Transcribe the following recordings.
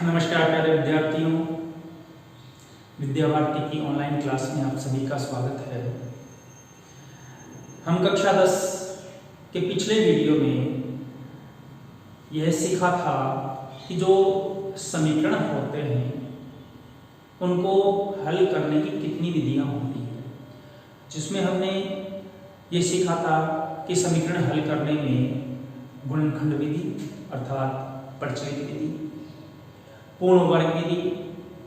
नमस्कार प्यारे विद्यार्थियों, विद्या भारती की ऑनलाइन क्लास में आप सभी का स्वागत है। हम कक्षा 10 के पिछले वीडियो में यह सीखा था कि जो समीकरण होते हैं उनको हल करने की कितनी विधियां होती हैं, जिसमें हमने ये सीखा था कि समीकरण हल करने में गुणनखंड विधि अर्थात प्रचलित विधि, पूर्ण वर्ग विधि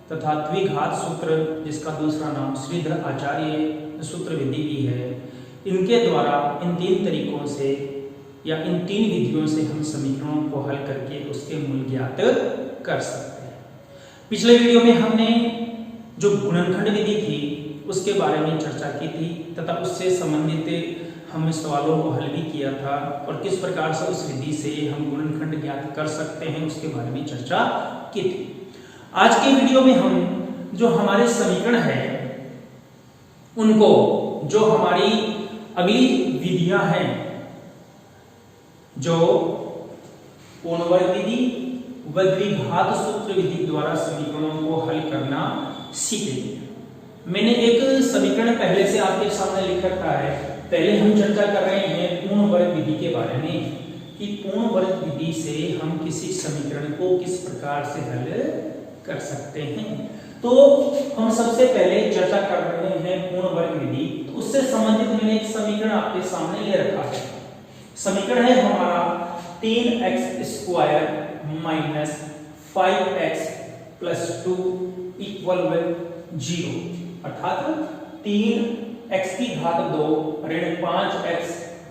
तथा द्विघात सूत्र जिसका दूसरा नाम श्रीधर आचार्य सूत्र विधि भी है, इनके द्वारा इन तीन तरीकों से या इन तीन विधियों से हम समीकरणों को हल करके उसके मूल ज्ञात कर सकते हैं। पिछले वीडियो में हमने जो गुणनखंड विधि थी उसके बारे में चर्चा की थी तथा उससे संबंधित हमने सवालों को हल भी किया था और किस प्रकार से उस विधि से हम गुणनखंड ज्ञात कर सकते हैं उसके बारे में चर्चा की थी। आज के वीडियो में हम जो हमारे समीकरण है उनको, जो हमारी अगली विधियां हैं, जो पूर्ण वर्ग विधि व द्विघात सूत्र विधि द्वारा समीकरणों को हल करना सीखेंगे। मैंने एक समीकरण पहले से आपके सामने लिख रखा है। पहले हम चर्चा कर रहे हैं पूर्ण वर्ग विधि के बारे में कि पूर्ण वर्ग विधि से हम किसी समीकरण को किस प्रकार से हल कर सकते हैं। तो हम सबसे पहले चर्चा कर रहे हैं पूर्ण वर्ग विधि, तो उससे संबंधित मैंने एक समीकरण आपके सामने ले रखा है। समीकरण है हमारा 3x² - 5x + 2 = 0, अर्थात 3x की घात 2 ऋण 5x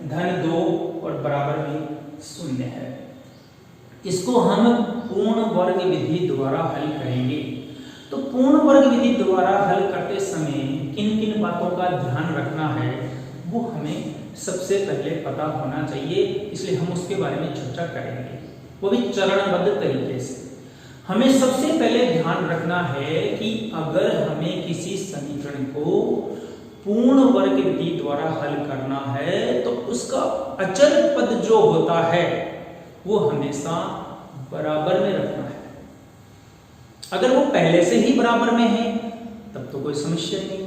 धन 2 और बराबर में 0 है। इसको हम पूर्ण वर्ग विधि द्वारा हल करेंगे। तो पूर्ण वर्ग विधि द्वारा हल करते समय किन किन बातों का ध्यान रखना है वो हमें सबसे पहले पता होना चाहिए, इसलिए हम उसके बारे में चर्चा करेंगे, वो भी चरणबद्ध तरीके से। हमें सबसे पहले ध्यान रखना है कि अगर हमें किसी समीकरण को पूर्ण वर्ग विधि द्वारा हल करना है तो उसका अचर पद जो होता है वो हमेशा बराबर में रखना है। अगर वो पहले से ही बराबर में है तब तो कोई समस्या नहीं है,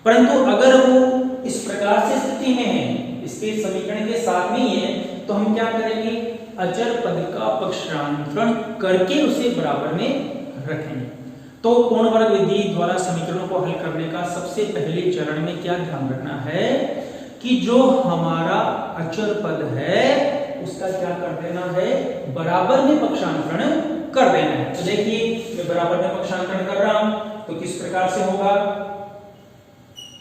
परंतु अगर वो इस प्रकार से स्थिति में है, इसके समीकरण के साथ में ही है, तो हम क्या करेंगे, अचर पद का पक्षांतरण करके उसे बराबर में रखेंगे। तो पूर्ण वर्ग विधि द्वारा समीकरणों को हल करने का सबसे पहले चरण में क्या ध्यान रखना है कि जो हमारा अचर पद है उसका क्या कर देना है, बराबर में पक्षांतरण कर देना है। तो देखिए मैं बराबर में पक्षांतरण कर रहा हूं तो किस प्रकार से होगा,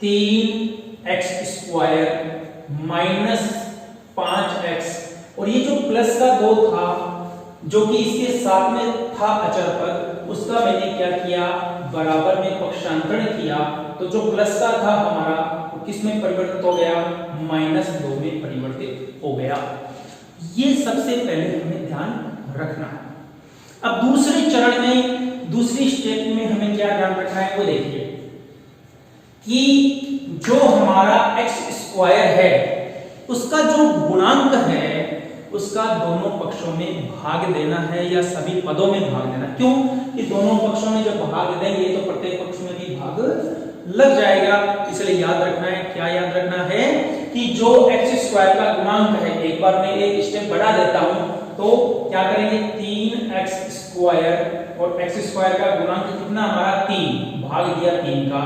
3x² - 5x, और ये जो प्लस का 2 था जो कि इसके साथ में था अचर पद, उसका मैंने क्या किया, बराबर में पक्षांतरण किया। तो जो प्लस का था हमारा वो किस में परिवर्तित हो गया, -2 में परिवर्तित हो गया। ये सबसे पहले हमें ध्यान रखना है। अब दूसरे चरण में, दूसरी स्टेप में हमें क्या ध्यान रखना है वो देखिए कि जो हमारा x² है उसका जो गुणांक है उसका दोनों पक्षों में भाग देना है या सभी पदों में भाग देना। क्यों कि दोनों पक्षों में जब भाग देंगे तो प्रत्येक पक्ष में भी भाग लग जाएगा, इसलिए याद रखना है, क्या याद रखना है कि जो x² का गुणांक है, एक बार मैं एक स्टेप बढ़ा देता हूं तो क्या करेंगे, 3x² और x² का गुणांक कितना हमारा 3, भाग दिया 3 का,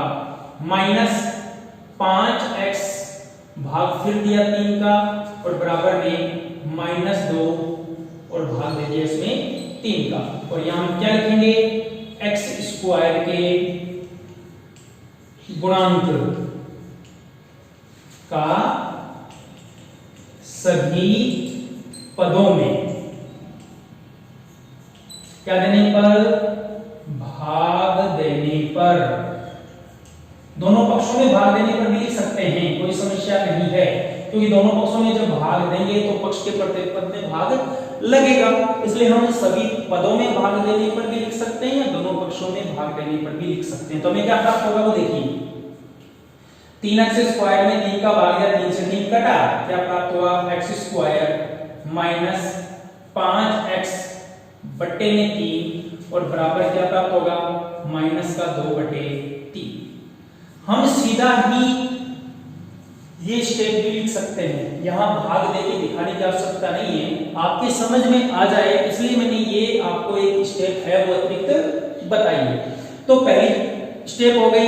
-5x भाग फिर दिया 3 का और बराबर में -2 और भाग दे दिया इसमें 3 का। और यहां हम क्या लिखेंगे, x² के गुणांक का सभी पदों में क्या देने पर, भाग देने पर, दोनों पक्षों में भाग देने पर भी लिख सकते हैं, कोई समस्या नहीं है, क्योंकि दोनों पक्षों में जब भाग देंगे तो पक्ष के प्रत्येक पद में भाग लगेगा, इसलिए हम सभी पदों में भाग देने पर भी लिख सकते हैं या दोनों पक्षों में भाग देने पर भी लिख सकते हैं। तो हमें क्या प्राप्त होगा वो देखिए, 3x² में 3 का भाग दिया, 3 से 3 कटा, क्या प्राप्त हुआ, x² - 5x बट्टे में 3 और बराबर क्या प्राप्त होगा, माइनस का 2/3। हम सीधा ही ये स्टेप भी लिख सकते हैं, यहां भाग देके दिखाने की आवश्यकता नहीं है, आपके समझ में आ जाए इसलिए मैंने ये आपको एक स्टेप है वो अतिरिक्त बताई है। तो पहली स्टेप हो गई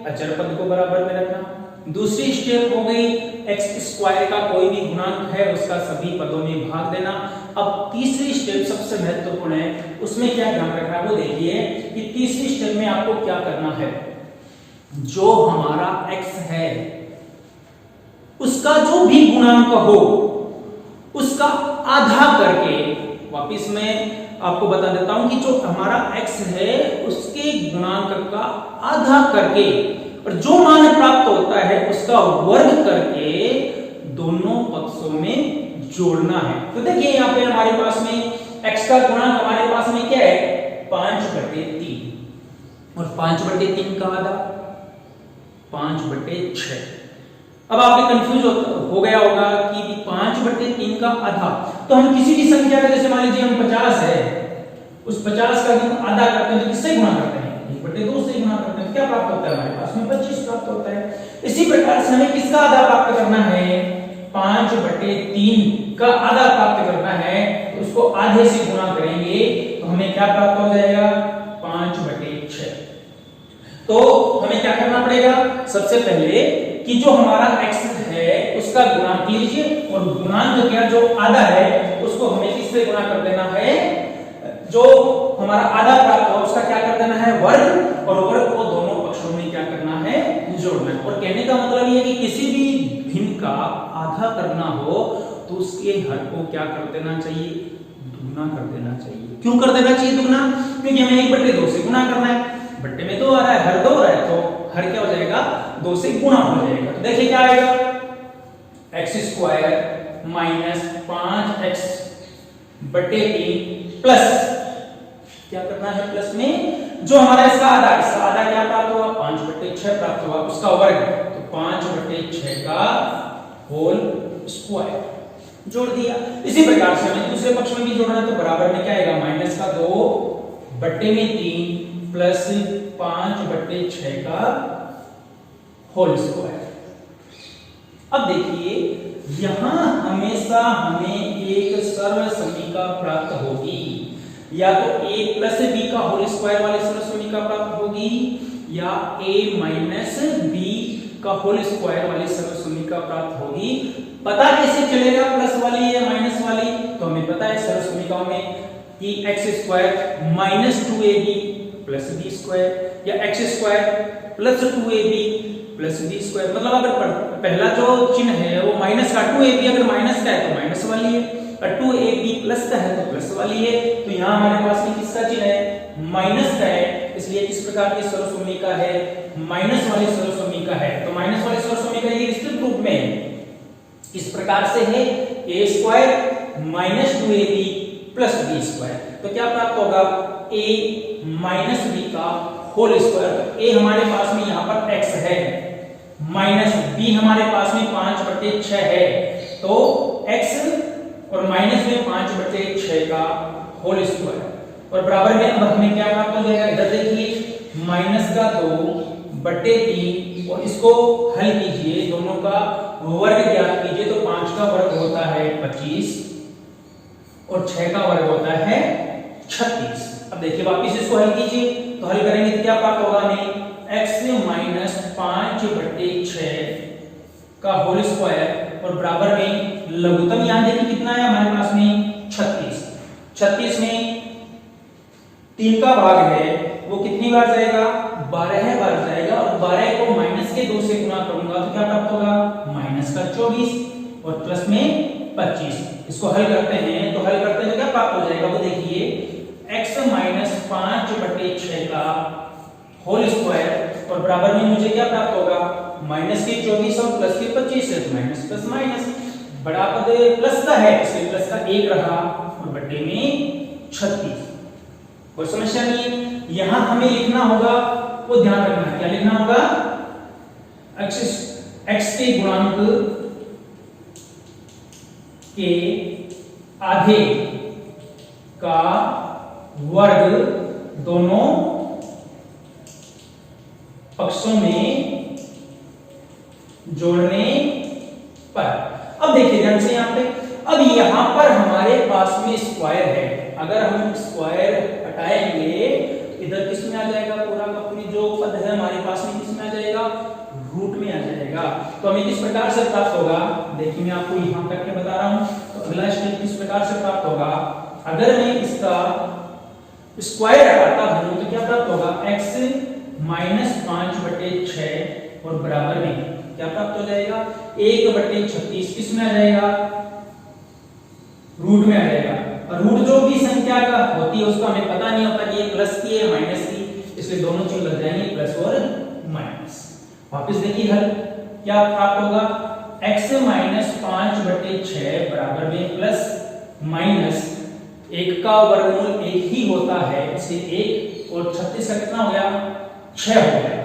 अचर पद को बराबर में रखना, दूसरी स्टेप हो गई एक्स स्क्वायर का कोई भी गुणांक है उसका सभी पदों में भाग देना। अब तीसरी स्टेप सबसे महत्वपूर्ण है, उसमें क्या ध्यान रखना है वो देखिए कि तीसरी स्टेप में आपको क्या करना है, जो हमारा x है उसका जो भी गुणांक हो उसका आधा करके, वापिस मैं आपको बता देता हूं कि जो हमारा x है उसके गुणांक का आधा करके और जो मान प्राप्त होता है उसका वर्ग करके दोनों पक्षों में जोड़ना है। तो देखिए यहाँ पे हमारे पास में x का गुणांक हमारे पास में क्या है 5/3 और 5/3 का आधा 5/6। अब आपने कंफ्यूज हो गया होगा कि 5/3 का आधा, तो हम किसी भी संख्या का जैसे मान लीजिए हम 50 है, उस 50 का हम आधा करते हैं तो किससे गुणा करते हैं 1/2 से गुणा करते हैं, क्या प्राप्त होता है हमारे पास में 25 प्राप्त होता है। इसी प्रकार से हमें किसका आधा प्राप्त करना है 5/3 का आधा प्राप्त करना है, तो उसको आधे से गुणा करेंगे तो हमें क्या प्राप्त हो जाएगा 5/6। तो हमें क्या करना पड़ेगा, सबसे पहले कि जो हमारा x है उसका गुणांक लीजिए और गुणांक क्या जो आधा है उसको हमें किससे गुणा कर देना है, जो हमारा आधा प्राप्त हुआ उसका क्या कर देना है वर्ग, और वर्ग को दोनों पक्षों में क्या करना है जोड़ना है। और कहने का मतलब ये है कि किसी भी भिन्न का आधा करना हो तो उसके हर को क्या कर देना चाहिए दुगना कर देना चाहिए। क्यों कर देना चाहिए दुगना, क्योंकि हमें 1/2 से गुणा करना है, बट्टे में 2 आ रहा है, हर 2 रहा है तो हर क्या हो जाएगा 2 से गुणा हो जाएगा। तो देखिए क्या आएगा x² माइनस 5x/3 प्लस क्या करना है प्लस में जो हमारा इसका आधा क्या प्राप्त हुआ 5/6 प्राप्त हुआ, उसका वर्ग तो 5/6 का होल स्क्वायर जोड़ दिया। इसी प्रकार से हमें दूसरे पक्ष में भी जोड़ना है, तो बराबर में क्या आएगा माइनस का 2/3 प्लस 5/6 का होल स्क्वायर। अब देखिए यहां हमेशा हमें एक सर्वसमीका प्राप्त होगी, या तो a प्लस b का होल स्क्वायर वाली सर्वसमीका प्राप्त होगी या a माइनस b का होल स्क्वायर वाली सर्वसमीका प्राप्त होगी। पता कैसे चलेगा प्लस वाली या माइनस वाली, तो हमें पता है सर्वसमीकाओं में कि x² minus 2ab plus b square या x² plus 2ab plus b square, मतलब अगर पहला जो चिन्ह है वो माइनस का 2ab अगर माइनस का है तो माइनस वाली है और 2ab प्लस का है तो प्लस वाली है। तो यहाँ हमारे पास में किसका चिन्ह है माइनस का है, इसलिए किस प्रकार की सर्वसमीका है माइनस वाली सर्वसमीका है। तो माइनस वाली सर्वसमीका ये विस्तृत रूप में इस प्रकार से है a² minus 2ab plus b square, तो क्या प्राप्त होगा a माइनस b का होल स्क्वायर। तो a हमारे पास में यहाँ पर x है माइनस b हमारे पास में 5/6 है, तो x और माइनस में 5/6 का होल स्क्वायर और बराबर में अब हमें क्या प्राप्त हो जाएगा, इधर देखिए माइनस का 2/3 और इसको हल कीजिए दोनों का वर्ग ज्ञात कीजिए, तो 5 का वर्ग होता है 25 और 6 का वर्ग होता है 36। अब देखिए वापिस इसको हल कीजिए, तो हल करेंगे तो क्या प्राप्त होगा हमें x माइनस 5/6 का होल स्क्वायर और बराबर में लघुत्तम यहां देखिए कितना है हमारे पास में 36। 36 में 3 का भाग है वो कितनी बार जाएगा 12 बार जाएगा और 12 को माइनस के 2 से गुणा करूंगा तो क्या प्राप्त होगा माइनस का 24 और प्लस में 25। इसको हल करते हैं तो क्या प्राप्त हो जाएगा वो देखिए x माइनस 5/6 का होल स्क्वायर और बराबर में मुझे क्या प्राप्त होगा माइनस के 24 और प्लस के 25 है तो माइनस प्लस माइनस बड़ा पद प्लस का है इसलिए प्लस का 1 रहा और बटे में 36। कोई समस्या नहीं है। यहां हमें लिखना होगा वो ध्यान रखना है, क्या लिखना होगा x के गुणांक के आधे का वर्ग दोनों पक्षों में जोड़ने पर। अब देखिए ध्यान से यहाँ पे, अब यहाँ पर हमारे पास में स्क्वायर है, अगर हम स्क्वायर हटाएंगे इधर किस में आ जाएगा, पूरा का पूरी जो पद है हमारे पास में किस में आ जाएगा, रूट में आ जाएगा। तो हमें किस प्रकार से प्राप्त होगा, देखिए मैं आपको यहाँ करके बता रहा हूँ। तो अगला स्टेप किस प्रकार से प्राप्त होगा, अगर मैं इसका स्क्वायर हटाता हूं तो क्या प्राप्त होगा, x माइनस 5/6 और बराबर में क्या प्राप्त हो जाएगा, 1/36 किस में आ जाएगा, रूट में आ जाएगा। और रूट जो भी संख्या का होती है उसका हमें पता नहीं होता कि ये प्लस की है माइनस की, इसलिए दोनों चीज लग जाएंगे प्लस और माइनस। वापस देखिए हल क्या प्राप्त होगा, x माइनस 5/6 बराबर में प्लस माइनस 1 का वर्गमूल 1 ही होता है, इसलिए 1 और 36 का कितना हो गया, 6 हो गया।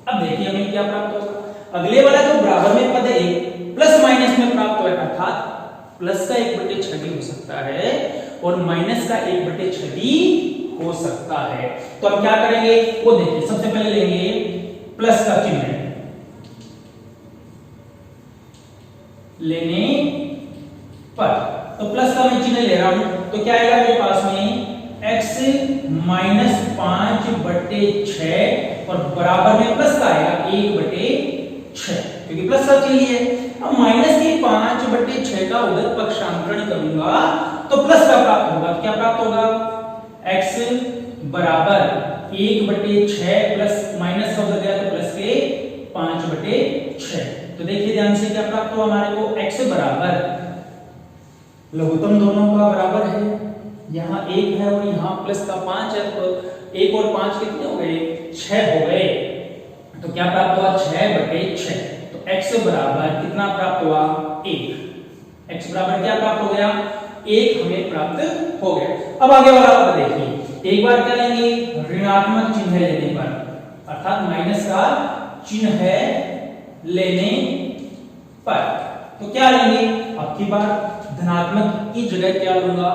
अब देखिए हमें क्या प्राप्त होगा, अगले वाला जो बराबर में पद है प्लस माइनस में प्राप्त हुआ, अर्थात प्लस का 1/6 भी हो सकता है और माइनस का 1/6 भी हो सकता है। तो हम क्या करेंगे वो देखिए, सबसे पहले लेंगे प्लस का चिन्ह लेने पर, तो प्लस का मैं चिन्ह ले रहा हूं तो क्या आएगा मेरे पास में, x माइनस 5/6 और बराबर में प्लस का आएगा 1/6, क्योंकि प्लस का चिन्ह है। अब माइनस के 5/6 का उधर पक्षांतरण करूंगा तो प्लस का प्राप्त होगा, क्या प्राप्त होगा, x बराबर 1/6 प्लस माइनस का उधर गया तो प्लस के 5/6। तो देखिए ध्यान से क्या प्राप्त हुआ हमारे को, x बराबर लघुत्तम दोनों का बराबर है, यहाँ 1 है और यहाँ प्लस का 5 है, तो 1 और 5 कितने हो गए, 6 हो गए। तो क्या प्राप्त हुआ, 6/6। तो x बराबर कितना प्राप्त हुआ, 1। x बराबर क्या प्राप्त हो गया, 1 हमें प्राप्त हो गया। अब आगे वाला पद देखिए, एक बार क्या लेंगे, ऋणात्मक चिन्ह लेने पर, अर्थात माइनस का चिन्ह है लेने पर, तो क्या लेंगे, अब की बार धनात्मक की जगह क्या लूंगा,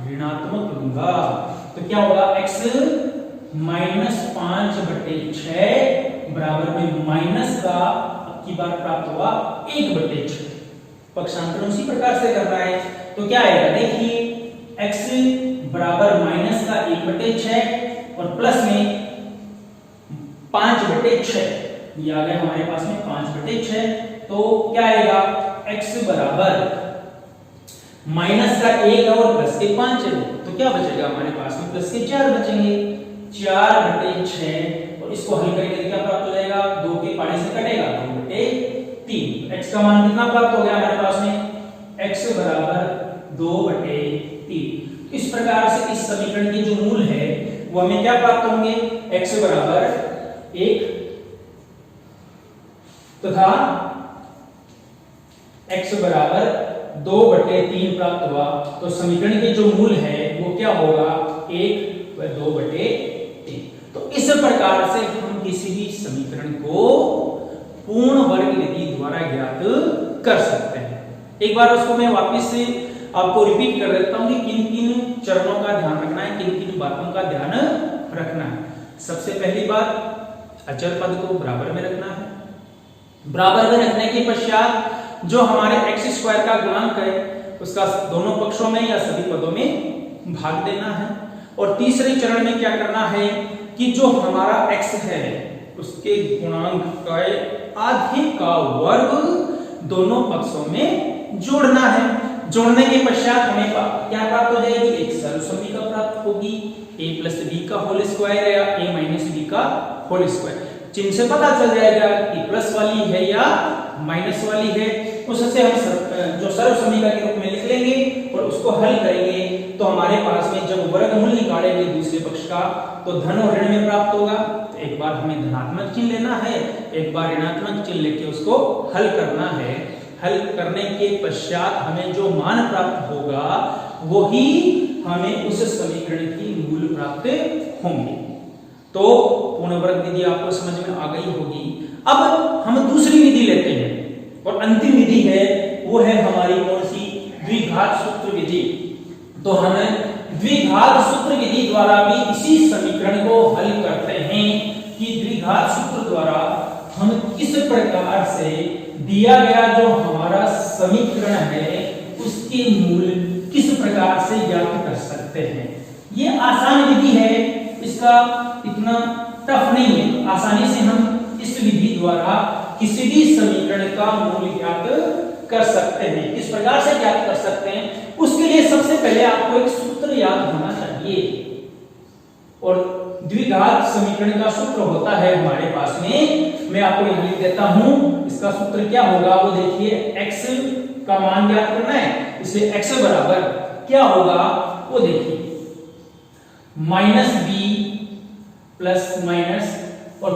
ऋणात्मक लूंगा। तो क्या होगा, x माइनस 5/6 बराबर में माइनस का अब की बार प्राप्त हुआ 1/6। पक्षांतरण उसी प्रकार से करना है, तो क्या आएगा, देखिए x बराबर माइनस का 1/6 और प्लस में 5/6, ये आ गया हमारे पास में 5/6। तो क्या आएगा, x बराबर माइनस का 1 और प्लस के 5 है, तो क्या बचेगा हमारे पास में, प्लस के 4 बचेंगे, 4/6 और इसको हल करेंगे क्या प्राप्त हो जाएगा, 2 के पाड़े से कटेगा 2/3। x का मान कितना प्राप्त हो गया हमारे पास में, x बराबर 2/3। इस प्रकार से इस समीकरण के जो मूल है वो हमें क्या प्राप्त होंगे, x बराबर 1 तथा x बराबर 2/3 प्राप्त हुआ। तो समीकरण के जो मूल है वो क्या होगा, 1 व 2/3। तो इस प्रकार से हम किसी भी समीकरण को पूर्ण वर्ग विधि द्वारा ज्ञात कर सकते हैं। एक बार उसको मैं वापस से आपको रिपीट कर देता हूं कि किन किन चरणों का ध्यान रखना है, किन किन बातों का ध्यान रखना है। सबसे पहली बात, अचर पद को बराबर में रखना है। बराबर में रखने के पश्चात जो हमारे x² का गुणांक है उसका दोनों पक्षों में या सभी पदों में भाग देना है। और तीसरे चरण में क्या करना है कि जो हमारा x है उसके गुणांक का आधे का वर्ग दोनों पक्षों में जोड़ना है। जोड़ने के पश्चात हमें क्या प्राप्त हो जाएगी, एक सर्वसम्मिका प्राप्त होगी, a प्लस b का होल स्क्वायर या a माइनस b का होल स्क्वायर। चिन्ह से पता चल जाएगा कि प्लस वाली है या माइनस वाली है, उससे हम जो सर्वसम्मिका के रूप में लिख लेंगे और उसको हल करेंगे। तो हमारे पास में जब वर्गमूल निकालेंगे दूसरे पक्ष का तो धन और ऋण में प्राप्त होगा। तो एक बार हमें धनात्मक चिन्ह लेना है, एक बार ऋणात्मक चिन्ह लेके उसको हल करना है। हल करने के पश्चात हमें जो मान प्राप्त होगा वही हमें उस समीकरण की मूल प्राप्त होंगे। तो पूर्ण वर्ग विधि आपको समझ में आ गई होगी। अब हम दूसरी विधि लेते हैं और अंतिम विधि है वो है हमारी कौन सी, द्विघात सूत्र विधि। तो हम द्विघात सूत्र विधि द्वारा भी इसी समीकरण को हल करते हैं कि द्विघात सूत्र द्वारा हम किस प्रकार से दिया गया जो हमारा समीकरण है उसके मूल किस प्रकार से ज्ञात कर सकते हैं। ये आसान विधि है, इसका इतना टफ नहीं है, आसानी से हम इस विधि द्वारा किसी भी समीकरण का मूल ज्ञात कर सकते हैं। किस प्रकार से ज्ञात कर सकते हैं, उसके लिए सबसे पहले आपको एक सूत्र याद होना चाहिए। और द्विघात समीकरण का सूत्र होता है हमारे पास में, मैं आपको यहां लिख देता हूं। इसका सूत्र क्या होगा वो देखिए, x का मान ज्ञात करना है, इसलिए x बराबर क्या होगा वो देखिए, -b प्लस माइनस और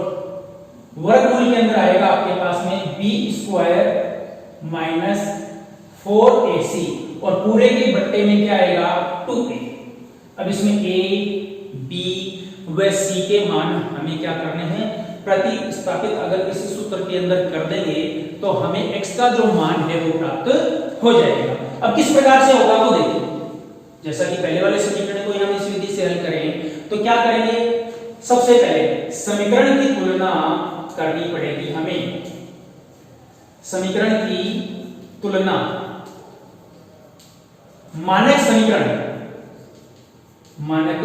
वर्गमूल के अंदर आएगा आपके पास में b स्क्वायर माइनस 4ac और पूरे के बट्टे में क्या आएगा 2a। अब इसमें a b व c के मान हमें क्या करने हैं, प्रतिस्थापित अगर इस सूत्र के अंदर कर देंगे तो हमें x का जो मान है वो प्राप्त हो जाएगा। अब किस प्रकार से होगा वो देखिए, जैसा कि पहले वाले समीकरण को हम इस विधि से हल करें तो क्या करेंगे, सबसे पहले समीकरण की तुलना करनी पड़ेगी हमें। समीकरण की तुलना, मानक समीकरण, मानक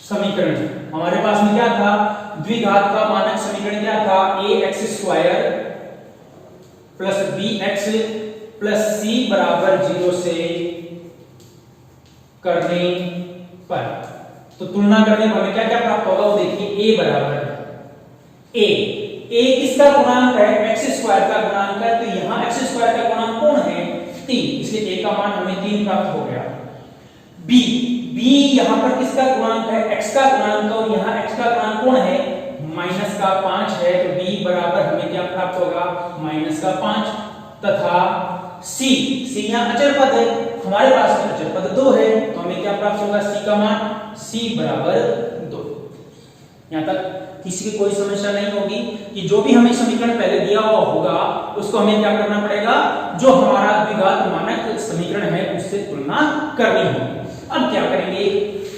समीकरण हमारे पास में क्या था, द्विघात का मानक समीकरण क्या था, ax² plus bx plus c बराबर 0 से करने पर, तो तुलना करने पर हमें क्या क्या प्राप्त होगा वो देखिए, a बराबर a किसका गुणांक है, x² का गुणांक है, तो यहां x² का गुणांक कौन है 3, इसलिए a का मान हमें 3 प्राप्त हो गया। b यहां पर किसका गुणांक है, x का गुणांक, और यहां x का गुणांक कौन है माइनस का 5 है, तो b बराबर हमें क्या प्राप्त होगा माइनस का 5, तथा c यहां अचर पद है, हमारे पास में अचर पद 2 है, तो हमें क्या प्राप्त होगा c का मान c बराबर 2। यहां तक किसी की कोई समस्या नहीं होगी कि जो भी हमें समीकरण पहले दिया हुआ होगा उसको हमें क्या करना पड़ेगा, जो हमारा द्विघात मानक समीकरण है उससे तुलना करनी होगी। अब क्या करेंगे,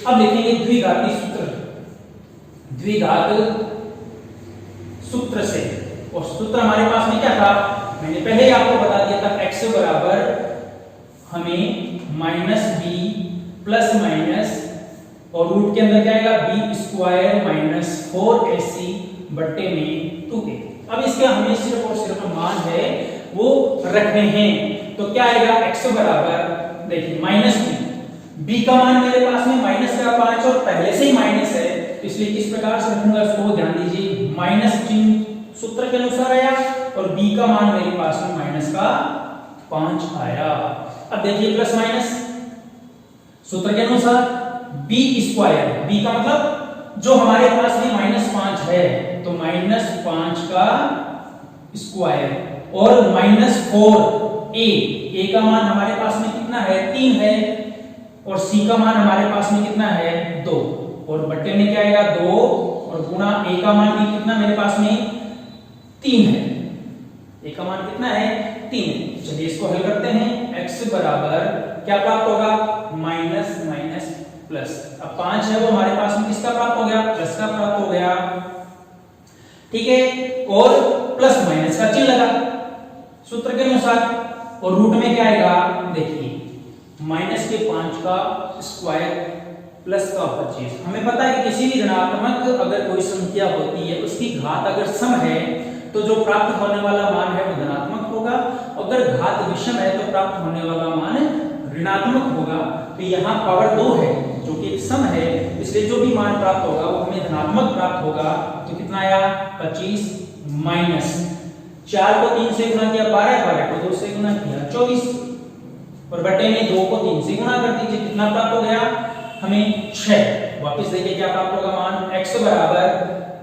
अब लिखेंगे द्विघाती सूत्र, द्विघात सूत्र से, और सूत्र हमारे पास में क्या था, मैंने पहले ही आपको बता दिया था, x बराबर हमें -b प्लस माइनस और रूट के अंदर क्या आएगा b² माइनस 4ac बट्टे में 2a। अब इसका हमें सिर्फ और सिर्फ मान है वो रखने हैं, तो क्या आएगा x बराबर देखिए -b का मान मेरे पास में माइनस का 5 और पहले से ही माइनस है, इसलिए किस प्रकार से रखूंगा इसको ध्यान दीजिए, माइनस चिन्ह सूत्र के अनुसार आया और b का मान मेरे पास में माइनस का 5 आया। अब देखिए प्लस माइनस सूत्र के अनुसार b² b का मतलब जो हमारे पास में -5 है, तो -5 का स्क्वायर और -4a का मान हमारे पास में कितना है 3 है, और c का मान हमारे पास में कितना है 2, और बट्टे में क्या आएगा 2 और गुणा a का मान भी कितना मेरे पास में 3 है, a का मान कितना है 3 है। चलिए इसको हल करते हैं, x बराबर क्या प्राप्त होगा माइनस माइनस प्लस, अब 5 है वो हमारे पास में किसका प्राप्त हो गया प्लस का प्राप्त हो गया, ठीक है, और प्लस माइनस का चिन्ह लगा सूत्र के अनुसार, और रूट में क्या आएगा देखिए माइनस के 5 का स्क्वायर प्लस का 25। हमें पता है कि किसी भी ऋणात्मक अगर कोई संख्या होती है उसकी घात अगर सम है तो जो प्राप्त होने वाला मान है वो धनात्मक होगा, अगर घात विषम है तो प्राप्त होने वाला मान ऋणात्मक होगा। तो यहाँ पावर 2 है जो कि एक सम है, इसलिए जो भी मान प्राप्त होगा वो हमें धनात्मक प्राप्त होगा। तो कितना आया 25 माइनस 4 को 3 से गुणा किया 12, 12 को 2 से गुणा किया 24, और बटे में 2 को 3 से गुणा कर दीजिए, कितना प्राप्त हो गया हमें 6। वापस देखिए क्या प्राप्त होगा मान, x बराबर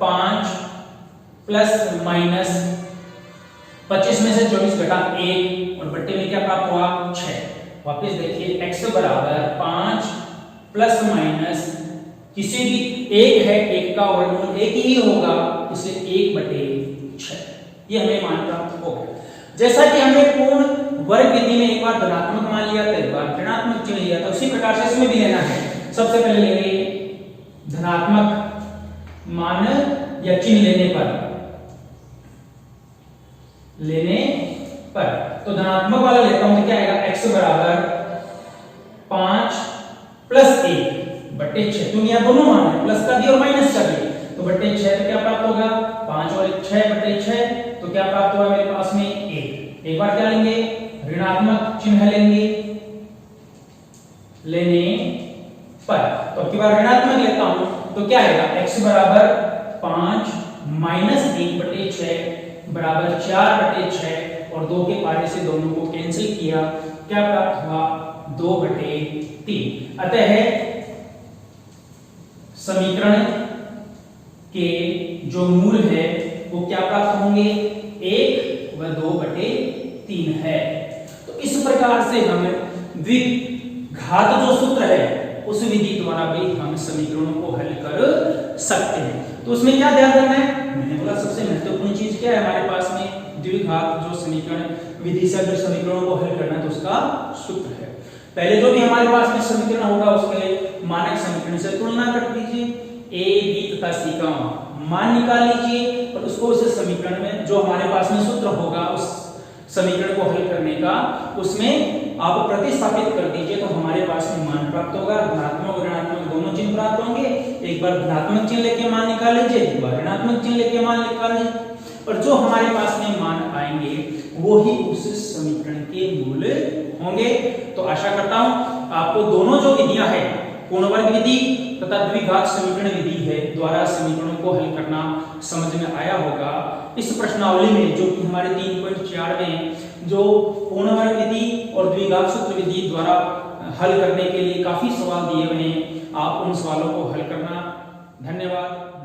5 प्लस माइनस 25 में से 24 घटा 1 और बट्टे में क्या प्राप्त हुआ 6। वापस देखिए x बराबर 5 प्लस माइनस किसी भी एक है, एक का वर्गमूल एक ही होगा, इसलिए 1/6 ये हमें मान प्राप्त हो गया। जैसा कि हमें पूर्ण वर्ग विधि में एक बार धनात्मक मान लिया था, एक बार ऋणात्मक चिन्ह लिया था, उसी प्रकार से इसमें भी लेना है। सबसे पहले लेंगे धनात्मक मान या चिन्ह लेने पर। तो धनात्मक वाला लेता हूं तो क्या आएगा, x बराबर 5 प्लस 1 बट्टे 6। तुम यहाँ दोनों मान है, प्लस का भी और माइनस का भी, तो बट्टे 6 तो क्या प्राप्त होगा, 5 और 6 बट्टे 6, तो क्या प्राप्त होगा मेरे पास में 1। एक बार क्या लेंगे, ऋणात्मक चिन्ह लेंगे लेने पर। तो अब की बार ऋणात्मक लेता हूं तो क्या आएगा, x बराबर 5 माइनस 1 बट्टे 6 बराबर 4 बट्टे 6, और 2 के पारे से दोनों को कैंसिल किया, क्या प्राप्त हुआ 2 बटे 3। अतः समीकरण के जो मूल है वो क्या प्राप्त होंगे, 1 व 2 बटे 3 है। तो इस प्रकार से हम द्विघात जो सूत्र है उस विधि द्वारा भी हम समीकरणों को हल कर सकते हैं। तो उसमें क्या ध्यान रखना है, मैंने बोला सबसे महत्वपूर्ण चीज क्या है हमारे पास में, द्विघात जो समीकरण विधि से अगर समीकरणों को हल करना है तो उसका सूत्र है। पहले जो भी हमारे पास में समीकरण होगा उसके मानक समीकरण से तुलना कर दीजिए, a b तथा c का मान निकाल लीजिए, और उसको उस समीकरण में जो हमारे पास में सूत्र होगा उस समीकरण को हल करने का, उसमें आप प्रतिस्थापित कर दीजिए, तो हमारे पास में मान प्राप्त होगा। धनात्मक और ऋणात्मक दोनों चिन्ह प्राप्त होंगे। एक बार धनात्मक चिन्ह लेके मान निकाल लीजिए, एक बार ऋणात्मक चिन्ह लेके मान निकाल लीजिए, और जो हमारे पास में मान आएंगे वो ही उस समीकरण के मूल होंगे। तो आशा करता हूं आपको दोनों जो विधियां हैं, पूर्ण वर्ग विधि तथा द्विघात समीकरण विधि है द्वारा समीकरणों को हल करना समझ में आया होगा। इस प्रश्नावली में जो कि हमारे 3.4 में जो पूर्ण वर्ग विधि और द्विघात सूत्र विधि द्वारा हल करने के लिए काफी सवाल दिए हुए हैं, आप उन सवालों को हल करना। धन्यवाद।